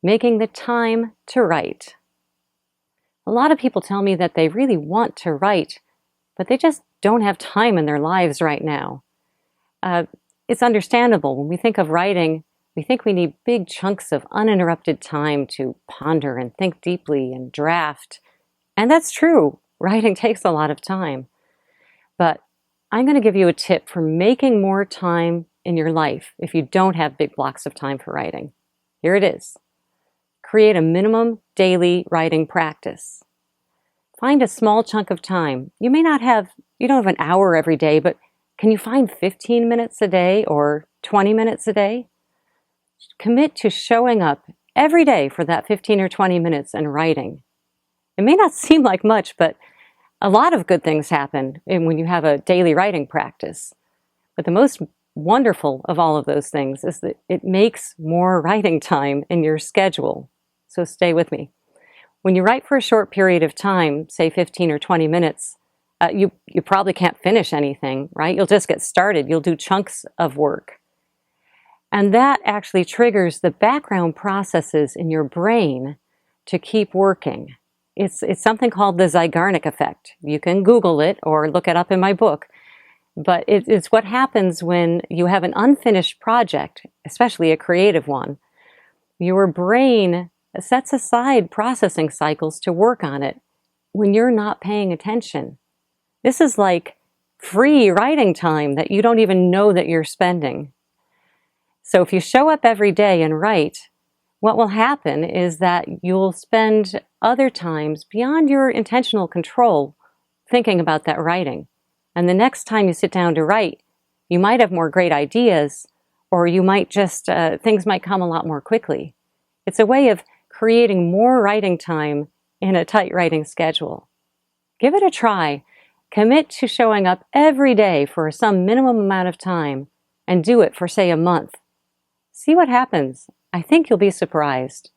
making the time to write. A lot of people tell me that they really want to write, but they just don't have time in their lives right now. It's understandable. When we think of writing, we think we need big chunks of uninterrupted time to ponder and think deeply and draft. And that's true. Writing takes a lot of time. But I'm going to give you a tip for making more time in your life if you don't have big blocks of time for writing. Here it is. Create a minimum daily writing practice. Find a small chunk of time. You don't have an hour every day, but can you find 15 minutes a day or 20 minutes a day? Commit to showing up every day for that 15 or 20 minutes and writing. It may not seem like much, but a lot of good things happen when you have a daily writing practice. But the most wonderful of all of those things is that it makes more writing time in your schedule. So stay with me. When you write for a short period of time, say 15 or 20 minutes, you probably can't finish anything, right? You'll just get started. You'll do chunks of work. And that actually triggers the background processes in your brain to keep working. It's something called the garnock effect. You can Google it or look it up in my book. But it's what happens when you have an unfinished project, especially a creative one. Your brain sets aside processing cycles to work on it when you're not paying attention. This is like free writing time that you don't even know that you're spending. So if you show up every day and write, what will happen is that you'll spend other times beyond your intentional control thinking about that writing. And the next time you sit down to write, you might have more great ideas, or you might just, things might come a lot more quickly. It's a way of creating more writing time in a tight writing schedule. Give it a try. Commit to showing up every day for some minimum amount of time and do it for, say, a month. See what happens. I think you'll be surprised.